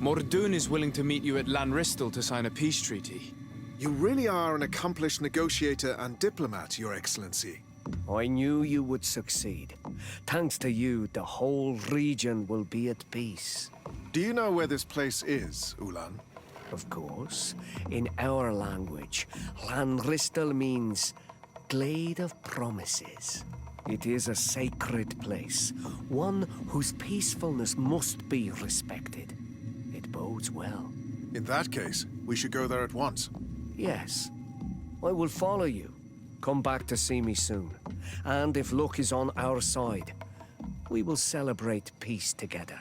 Mordoun is willing to meet you at Lanristel to sign a peace treaty. You really are an accomplished negotiator and diplomat, Your Excellency. I knew you would succeed. Thanks to you, the whole region will be at peace. Do you know where this place is, Ulan? Of course. In our language, Lanristel means Glade of Promises. It is a sacred place, one whose peacefulness must be respected. It bodes well. In that case, we should go there at once. Yes. I will follow you. Come back to see me soon. And if luck is on our side, we will celebrate peace together.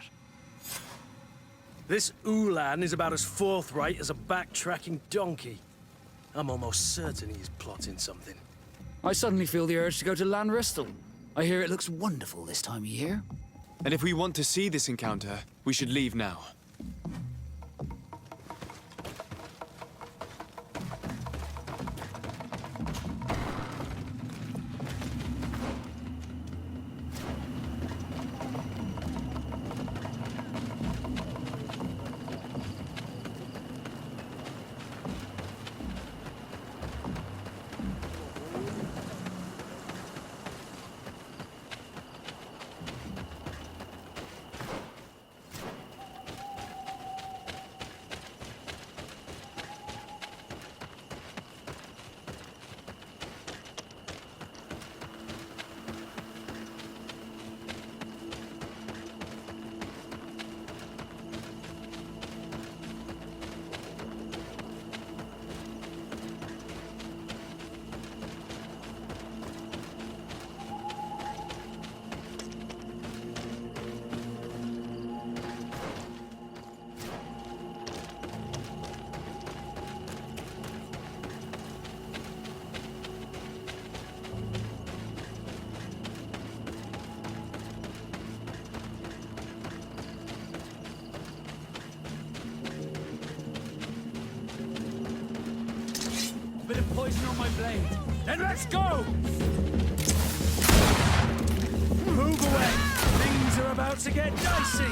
This Ulan is about as forthright as a backtracking donkey. I'm almost certain he's plotting something. I suddenly feel the urge to go to Lanristel. I hear it looks wonderful this time of year. And if we want to see this encounter, we should leave now. Bit of poison on my blade. Then let's go! Move away! Things are about to get dicey!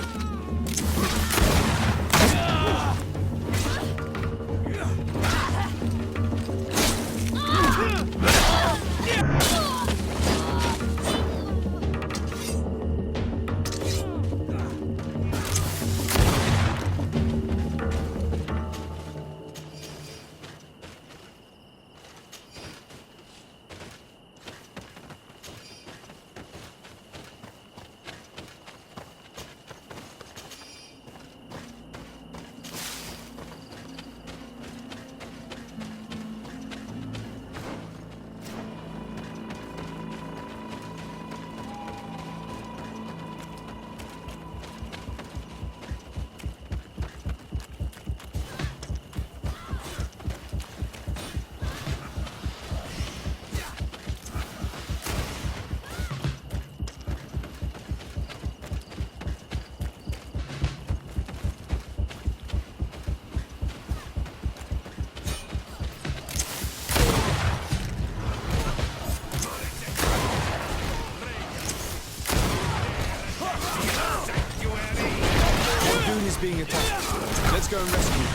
Being attacked. Let's go and rescue him.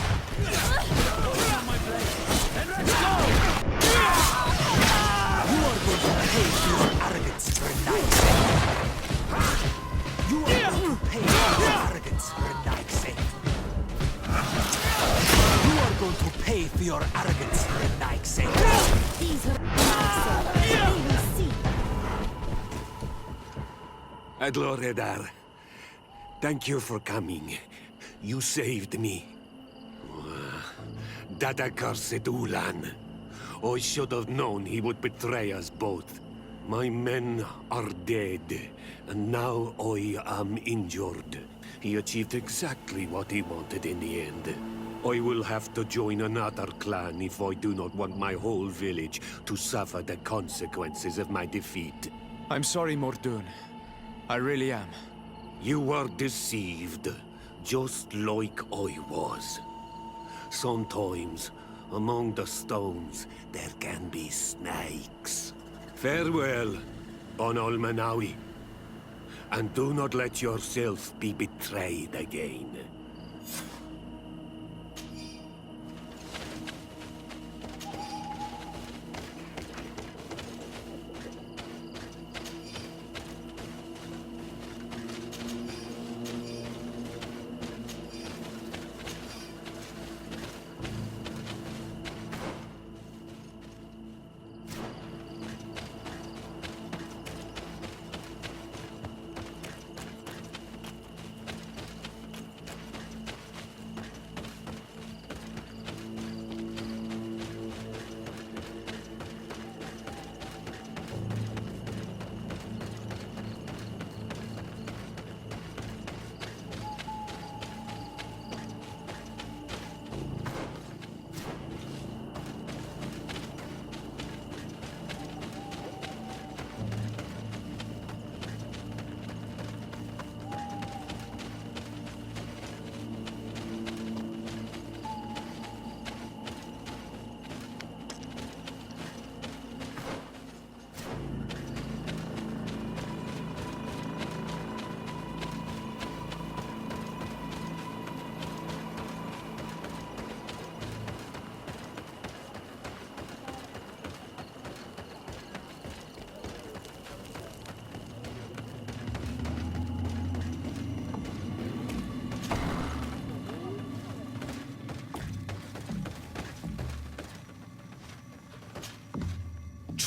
Then let's go! You are going to pay for your arrogance, Renai's. You are going to pay for your arrogance, Renai's. You are going to pay for your arrogance, Renai's. These are they will see. Adloredar, thank you for coming. You saved me. That accursed Ulan. I should have known he would betray us both. My men are dead, and now I am injured. He achieved exactly what he wanted in the end. I will have to join another clan if I do not want my whole village to suffer the consequences of my defeat. I'm sorry, Mordoun. I really am. You were deceived. Just like I was. Sometimes, among the stones, there can be snakes. Farewell, Bon Almanawi. And do not let yourself be betrayed again.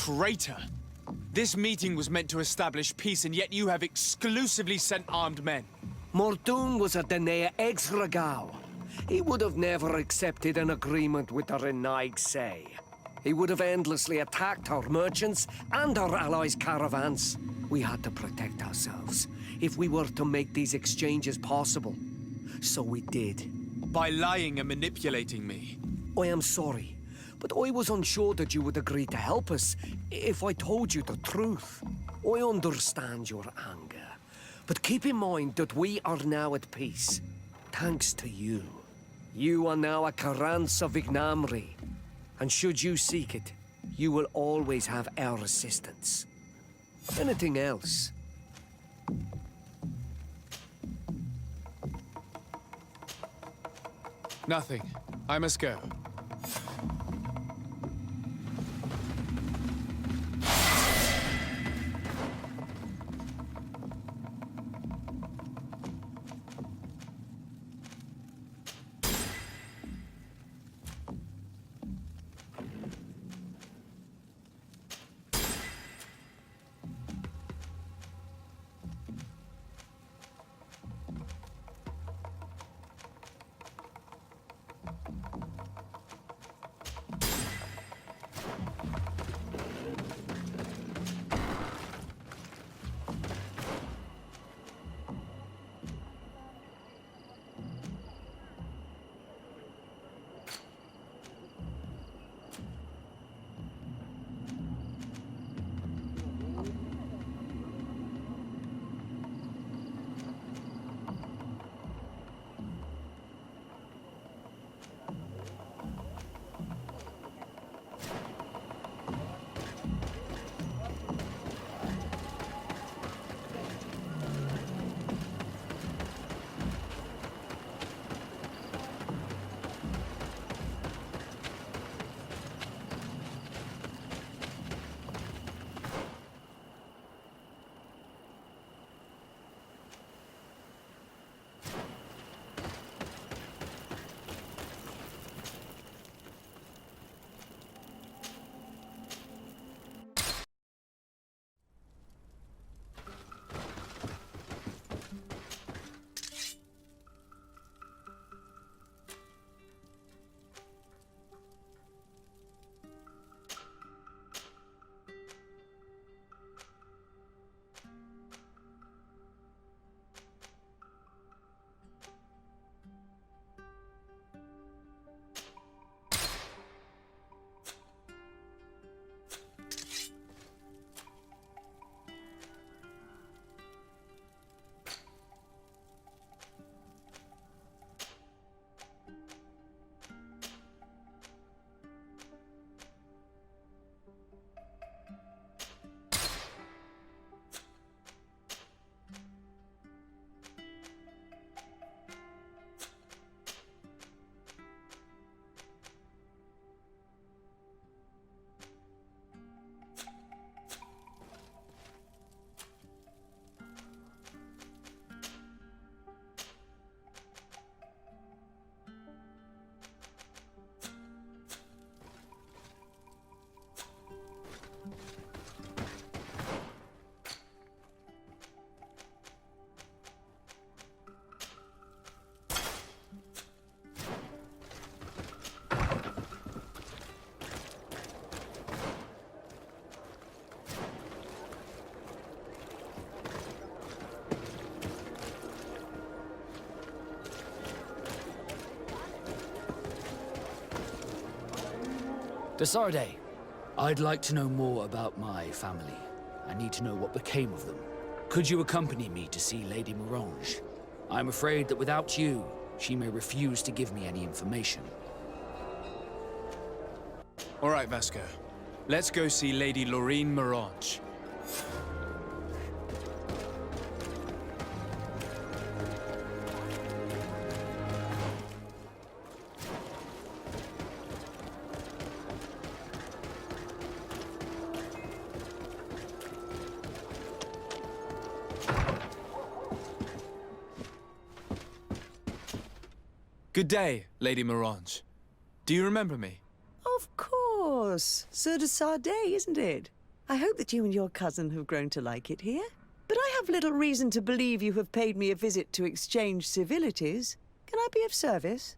traitor! This meeting was meant to establish peace, and yet you have exclusively sent armed men. Mordoon was a Denea ex-regao. He would have never accepted an agreement with the Renaig Say. He would have endlessly attacked our merchants and our allies' caravans. We had to protect ourselves if we were to make these exchanges possible. So we did. By lying and manipulating me. I am sorry, but I was unsure that you would agree to help us if I told you the truth. I understand your anger, but keep in mind that we are now at peace, thanks to you. You are now a Karans of Ignamri, and should you seek it, you will always have our assistance. Anything else? Nothing. I must go. Desarde, I'd like to know more about my family. I need to know what became of them. Could you accompany me to see Lady Morange? I'm afraid that without you, she may refuse to give me any information. All right, Vasco. Let's go see Lady Lorraine Morange. Good day, Lady Morange. Do you remember me? Of course. Sir de Sardet, isn't it? I hope that you and your cousin have grown to like it here. But I have little reason to believe you have paid me a visit to exchange civilities. Can I be of service?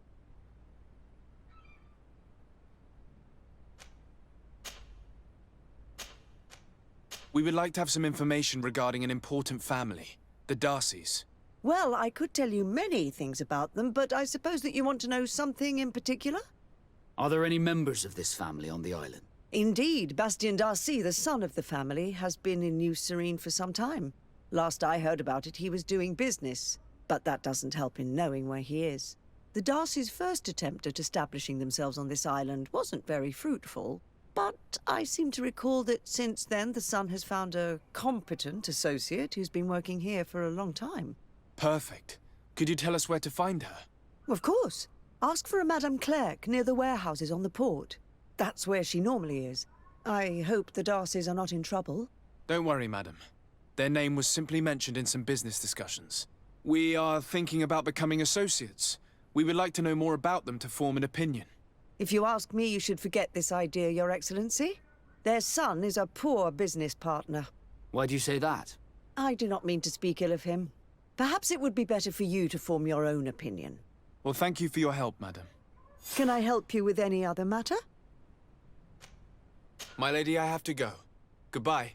We would like to have some information regarding an important family, the Darcys. Well, I could tell you many things about them, but I suppose that you want to know something in particular? Are there any members of this family on the island? Indeed, Bastien Darcy, the son of the family, has been in New Serene for some time. Last I heard about it, he was doing business. But that doesn't help in knowing where he is. The Darcys' first attempt at establishing themselves on this island wasn't very fruitful. But I seem to recall that since then the son has found a competent associate who's been working here for a long time. Perfect. Could you tell us where to find her? Of course. Ask for a Madame Clerc near the warehouses on the port. That's where she normally is. I hope the Darcys are not in trouble. Don't worry, madam. Their name was simply mentioned in some business discussions. We are thinking about becoming associates. We would like to know more about them to form an opinion. If you ask me, you should forget this idea, Your Excellency. Their son is a poor business partner. Why do you say that? I do not mean to speak ill of him. Perhaps it would be better for you to form your own opinion. Well, thank you for your help, madam. Can I help you with any other matter? My lady, I have to go. Goodbye.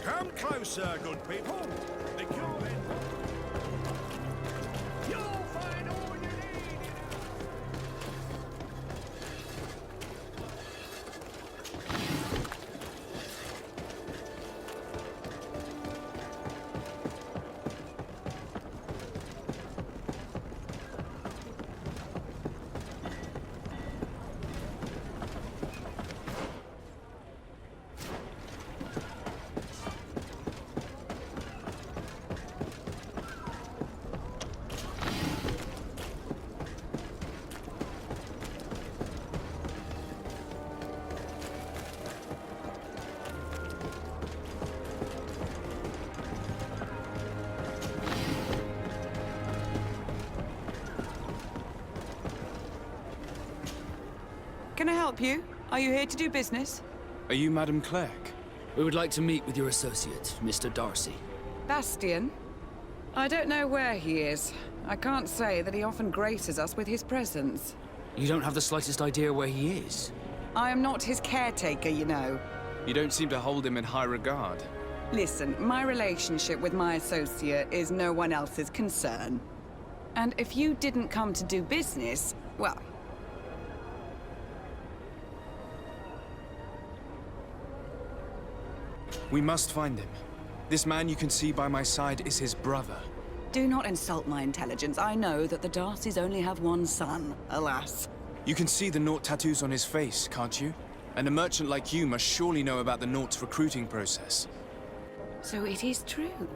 Come closer, good people. You'll find all you need. Can I help you? Are you here to do business? Are you Madame Clerc? We would like to meet with your associate, Mr. Darcy. Bastien? I don't know where he is. I can't say that he often graces us with his presence. You don't have the slightest idea where he is? I am not his caretaker, you know. You don't seem to hold him in high regard. Listen, my relationship with my associate is no one else's concern. And if you didn't come to do business, well... We must find him. This man you can see by my side is his brother. Do not insult my intelligence. I know that the Darcys only have one son, alas. You can see the Naught tattoos on his face, can't you? And a merchant like you must surely know about the Naught's recruiting process. So it is true.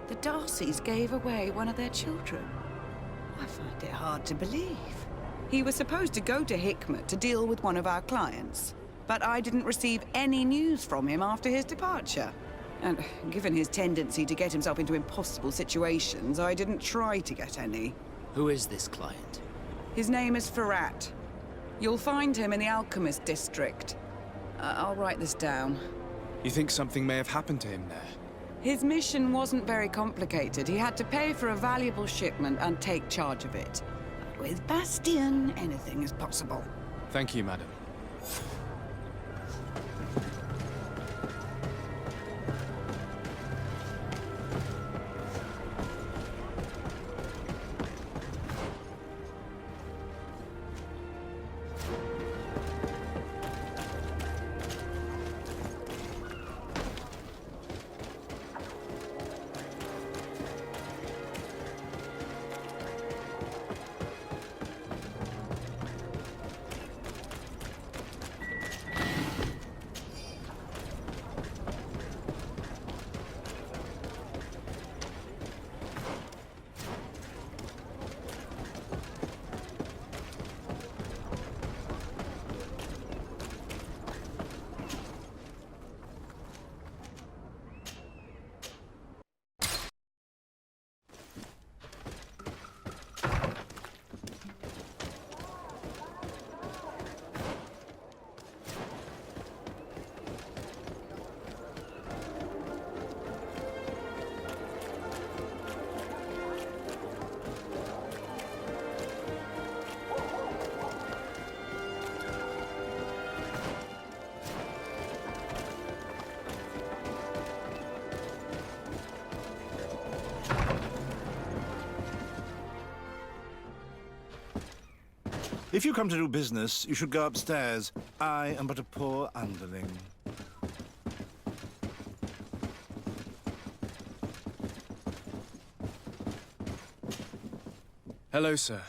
The Darcys gave away one of their children. I find it hard to believe. He was supposed to go to Hikmet to deal with one of our clients. But I didn't receive any news from him after his departure. And given his tendency to get himself into impossible situations, I didn't try to get any. Who is this client? His name is Ferrat. You'll find him in the Alchemist District. I'll write this down. You think something may have happened to him there? His mission wasn't very complicated. He had to pay for a valuable shipment and take charge of it. But with Bastien, anything is possible. Thank you, madam. If you come to do business, you should go upstairs. I am but a poor underling. Hello, sir.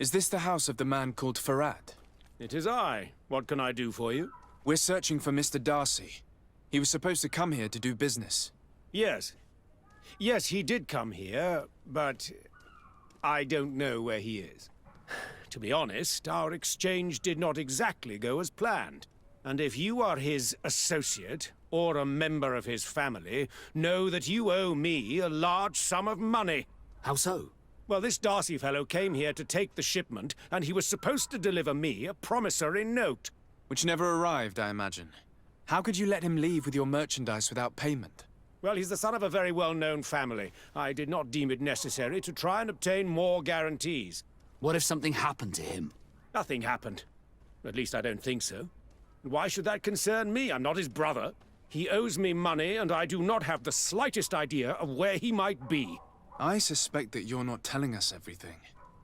Is this the house of the man called Farad? It is I. What can I do for you? We're searching for Mr. Darcy. He was supposed to come here to do business. Yes. Yes, he did come here, but I don't know where he is. To be honest, our exchange did not exactly go as planned. And if you are his associate, or a member of his family, know that you owe me a large sum of money. How so? Well, this Darcy fellow came here to take the shipment, and he was supposed to deliver me a promissory note. Which never arrived, I imagine. How could you let him leave with your merchandise without payment? Well, he's the son of a very well-known family. I did not deem it necessary to try and obtain more guarantees. What if something happened to him? Nothing happened. At least I don't think so. Why should that concern me? I'm not his brother. He owes me money, and I do not have the slightest idea of where he might be. I suspect that you're not telling us everything.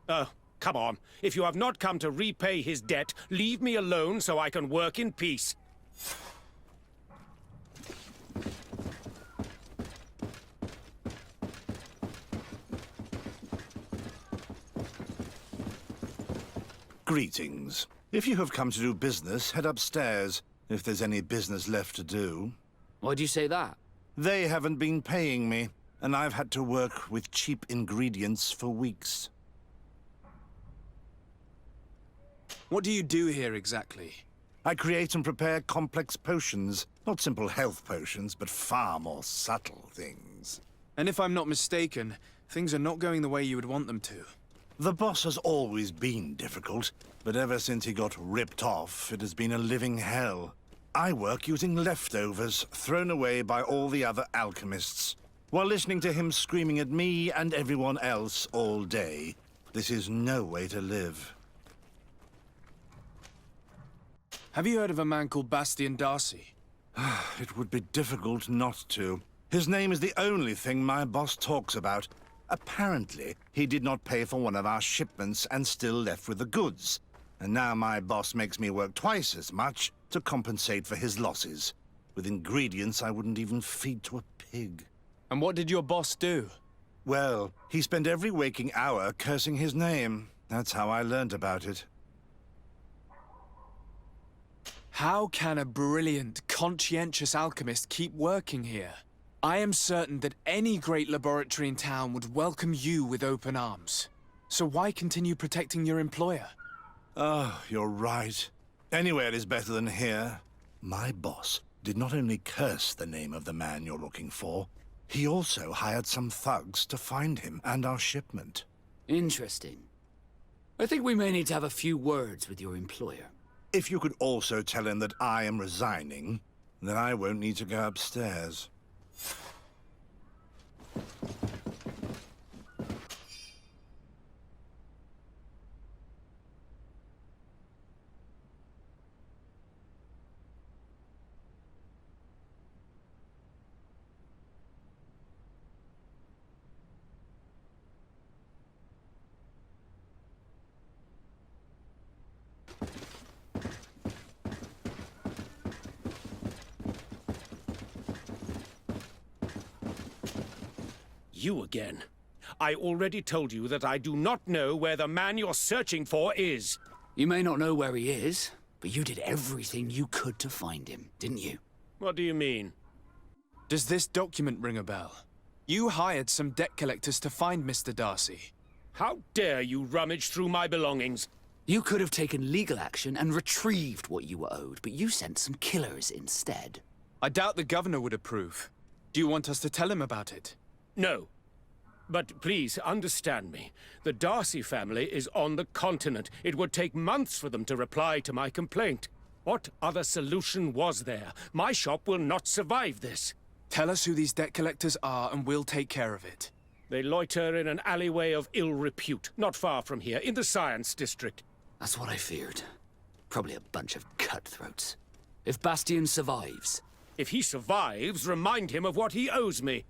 Oh, come on. If you have not come to repay his debt, leave me alone so I can work in peace. Greetings. If you have come to do business, head upstairs, if there's any business left to do. Why'd you say that? They haven't been paying me, and I've had to work with cheap ingredients for weeks. What do you do here exactly? I create and prepare complex potions. Not simple health potions, but far more subtle things. And if I'm not mistaken, things are not going the way you would want them to. The boss has always been difficult, but ever since he got ripped off, it has been a living hell. I work using leftovers thrown away by all the other alchemists, while listening to him screaming at me and everyone else all day. This is no way to live. Have you heard of a man called Bastian Darcy? It would be difficult not to. His name is the only thing my boss talks about. Apparently, he did not pay for one of our shipments and still left with the goods. And now my boss makes me work twice as much to compensate for his losses. With ingredients I wouldn't even feed to a pig. And what did your boss do? Well, he spent every waking hour cursing his name. That's how I learned about it. How can a brilliant, conscientious alchemist keep working here? I am certain that any great laboratory in town would welcome you with open arms. So why continue protecting your employer? Oh, you're right. Anywhere is better than here. My boss did not only curse the name of the man you're looking for, he also hired some thugs to find him and our shipment. Interesting. I think we may need to have a few words with your employer. If you could also tell him that I am resigning, then I won't need to go upstairs. You again. I already told you that I do not know where the man you're searching for is. You may not know where he is, but you did everything you could to find him, didn't you? What do you mean? Does this document ring a bell? You hired some debt collectors to find Mr. Darcy. How dare you rummage through my belongings? You could have taken legal action and retrieved what you were owed, but you sent some killers instead. I doubt the governor would approve. Do you want us to tell him about it? No. But please, understand me. The Darcy family is on the continent. It would take months for them to reply to my complaint. What other solution was there? My shop will not survive this. Tell us who these debt collectors are and we'll take care of it. They loiter in an alleyway of ill repute, not far from here, in the Science District. That's what I feared. Probably a bunch of cutthroats. If Bastian survives... If he survives, remind him of what he owes me.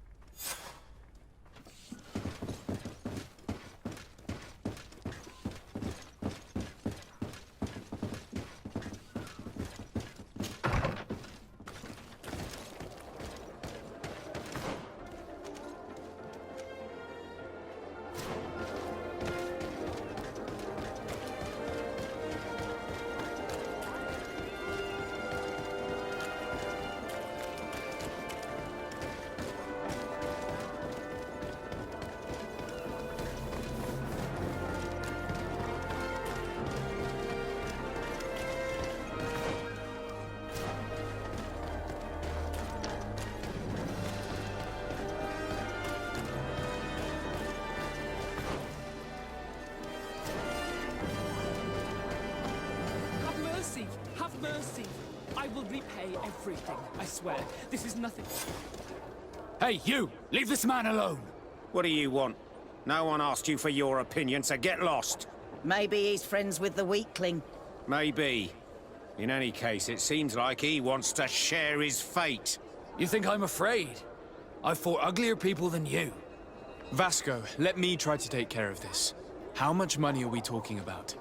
mercy! I will repay everything, I swear. This is nothing. Hey, you! Leave this man alone! What do you want? No one asked you for your opinion, so get lost. Maybe he's friends with the weakling. Maybe. In any case, it seems like he wants to share his fate. You think I'm afraid? I've fought uglier people than you. Vasco, let me try to take care of this. How much money are we talking about?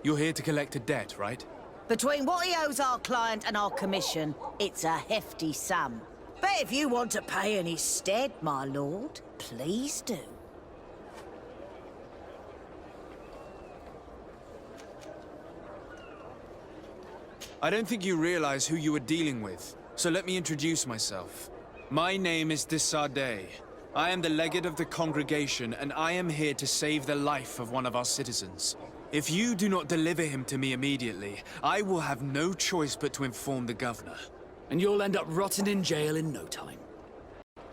You're here to collect a debt, right? Between what he owes our client and our commission, it's a hefty sum. But if you want to pay in his stead, my lord, please do. I don't think you realize who you are dealing with, so let me introduce myself. My name is Desardet. I am the legate of the congregation, and I am here to save the life of one of our citizens. If you do not deliver him to me immediately, I will have no choice but to inform the governor. And you'll end up rotting in jail in no time.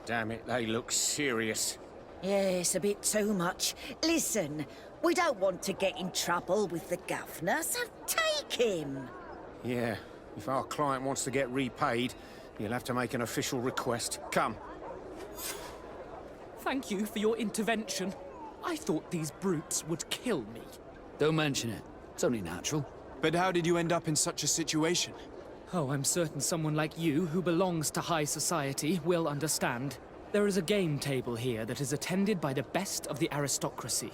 Damn it, they look serious. Yes, a bit too much. Listen, we don't want to get in trouble with the governor, so take him. Yeah, if our client wants to get repaid, he'll have to make an official request. Come. Thank you for your intervention. I thought these brutes would kill me. Don't mention it. It's only natural. But how did you end up in such a situation? Oh, I'm certain someone like you, who belongs to high society, will understand. There is a game table here that is attended by the best of the aristocracy.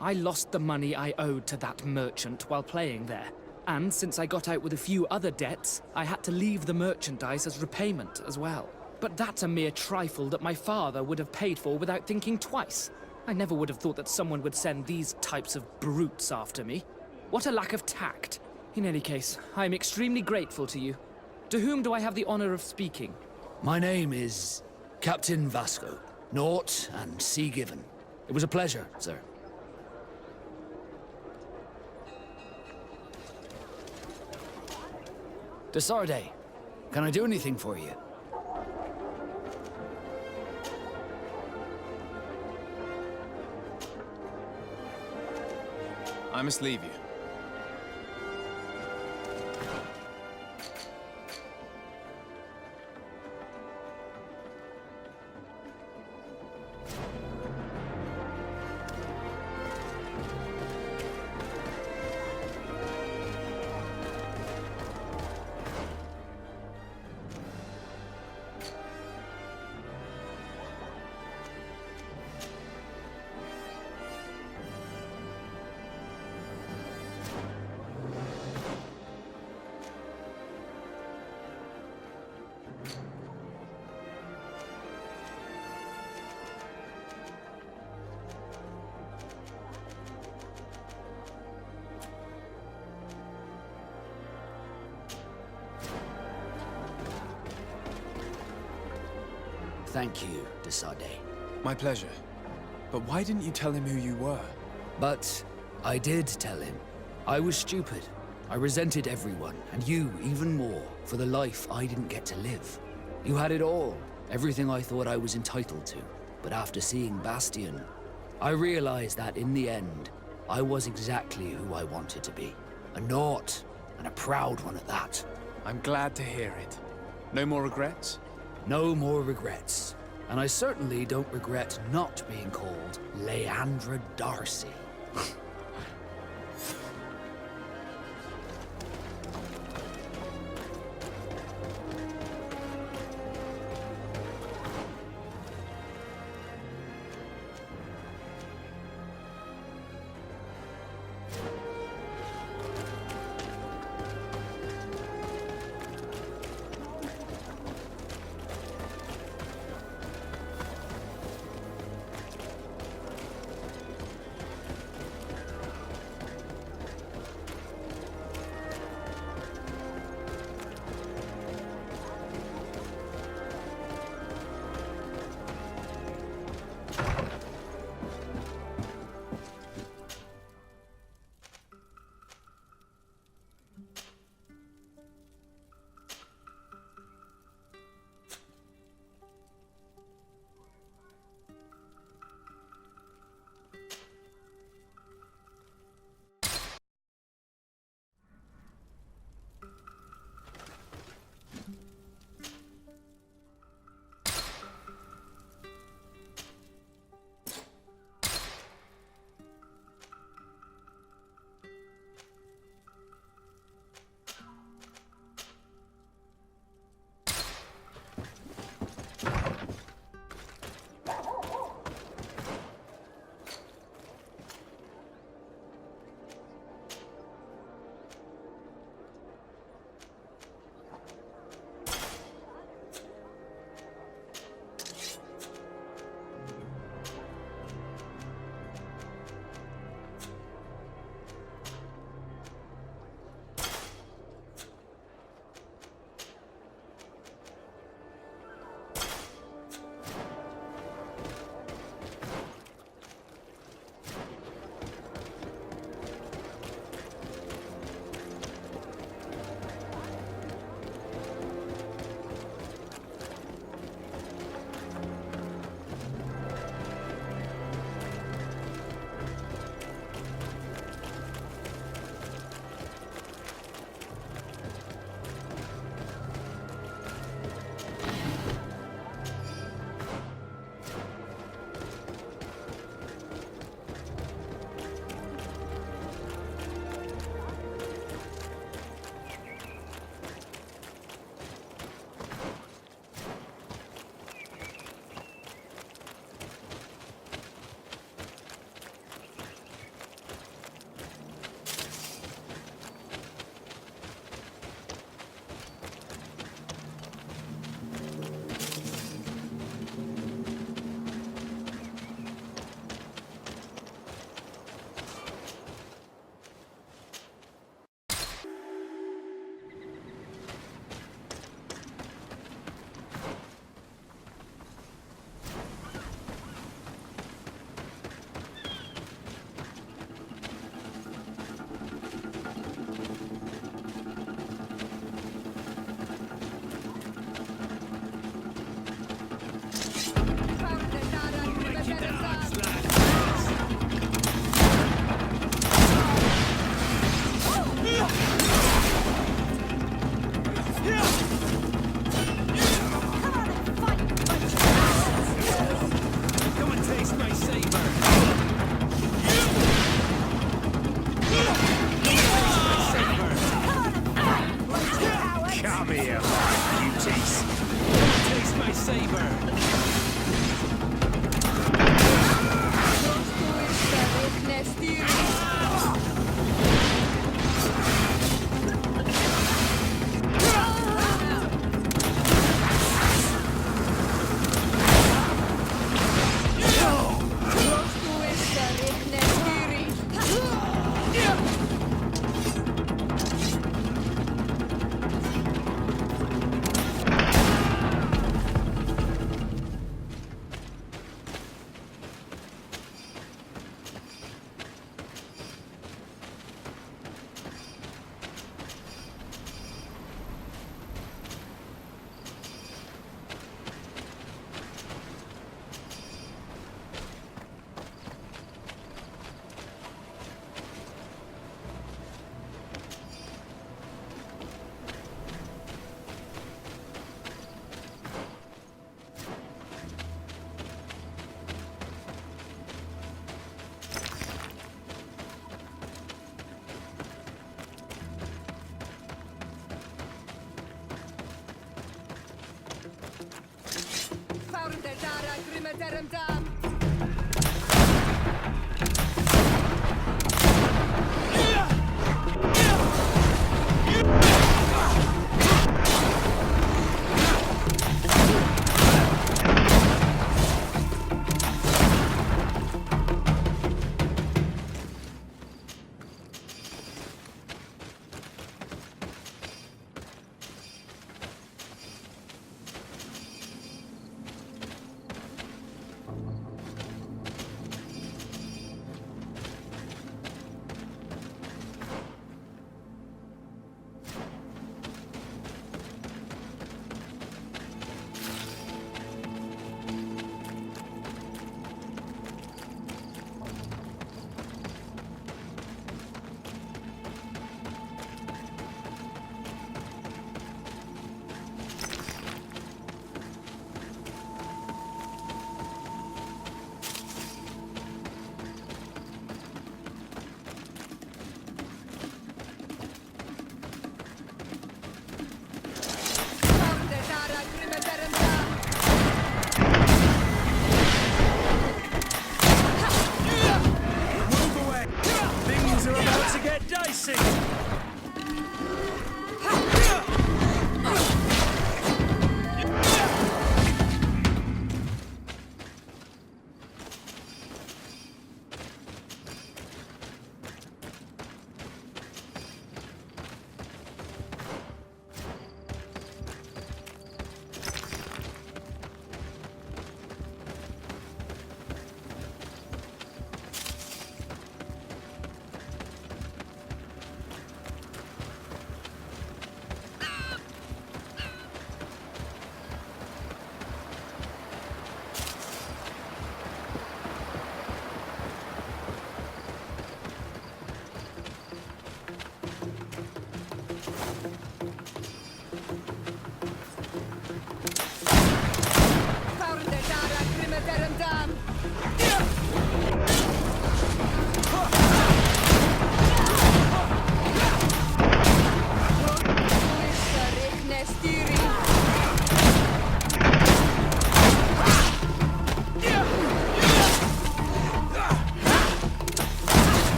I lost the money I owed to that merchant while playing there. And since I got out with a few other debts, I had to leave the merchandise as repayment as well. But that's a mere trifle that my father would have paid for without thinking twice. I never would have thought that someone would send these types of brutes after me. What a lack of tact. In any case, I am extremely grateful to you. To whom do I have the honor of speaking? My name is Captain Vasco. Naught and sea given. It was a pleasure, sir. Desardet, can I do anything for you? I must leave you. Thank you, Desardet. My pleasure. But why didn't you tell him who you were? But I did tell him. I was stupid. I resented everyone, and you even more, for the life I didn't get to live. You had it all, everything I thought I was entitled to. But after seeing Bastion, I realized that in the end, I was exactly who I wanted to be. A naught, and a proud one at that. I'm glad to hear it. No more regrets? No more regrets. And I certainly don't regret not being called Leandra Darcy.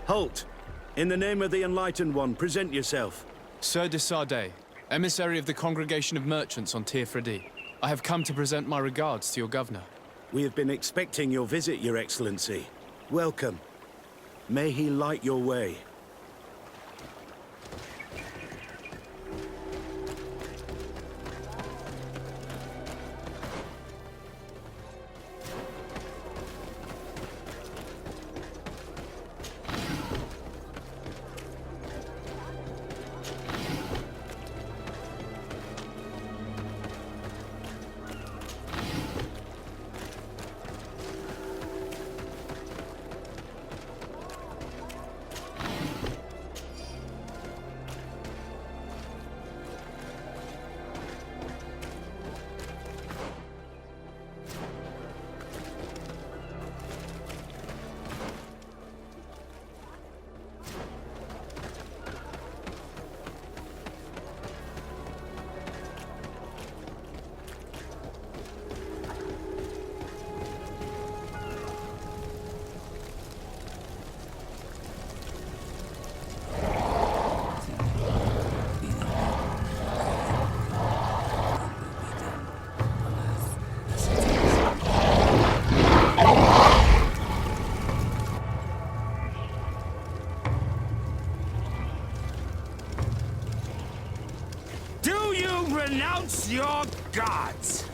Halt! In the name of the Enlightened One, present yourself. Sir de Sardet, emissary of the Congregation of Merchants on Tirfredi. I have come to present my regards to your governor. We have been expecting your visit, Your Excellency. Welcome. May he light your way. Renounce your gods!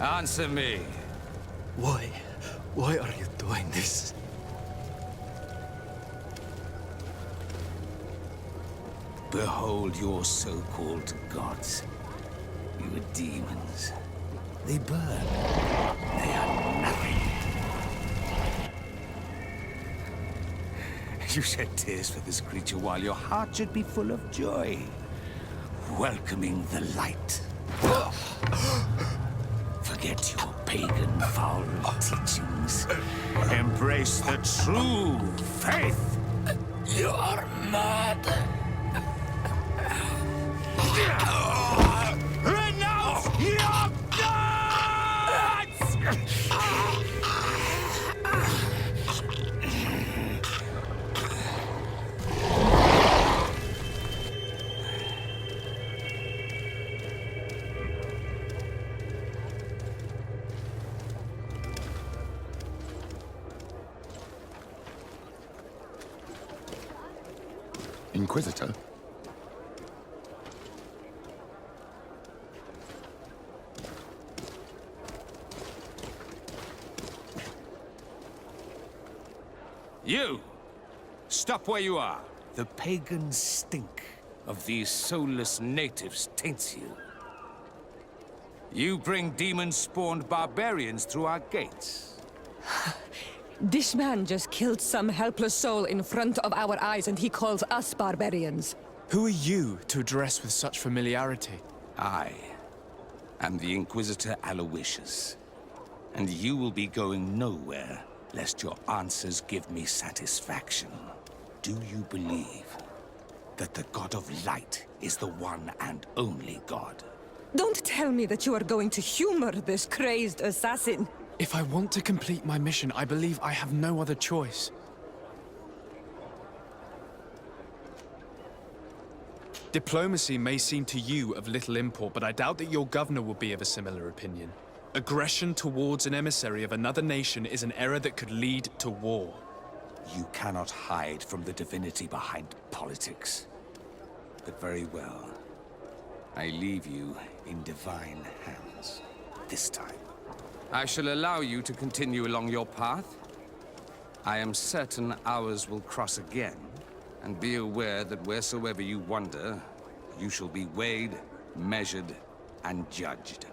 Answer me. Why are you doing this? Behold your so-called gods. You are demons. They burn. They are nothing. You shed tears for this creature while your heart should be full of joy, welcoming the light. Forget your pagan foul teachings. Embrace the true faith. You are mad. Renounce your gods! Inquisitor? You! Stop where you are. The pagan stink of these soulless natives taints you. You bring demon-spawned barbarians through our gates. This man just killed some helpless soul in front of our eyes, and he calls us barbarians. Who are you to address with such familiarity? I am the Inquisitor Aloysius, and you will be going nowhere lest your answers give me satisfaction. Do you believe that the God of Light is the one and only God? Don't tell me that you are going to humor this crazed assassin. If I want to complete my mission, I believe I have no other choice. Diplomacy may seem to you of little import, but I doubt that your governor will be of a similar opinion. Aggression towards an emissary of another nation is an error that could lead to war. You cannot hide from the divinity behind politics. But very well. I leave you in divine hands. This time. I shall allow you to continue along your path. I am certain ours will cross again. And be aware that wheresoever you wander, you shall be weighed, measured, and judged.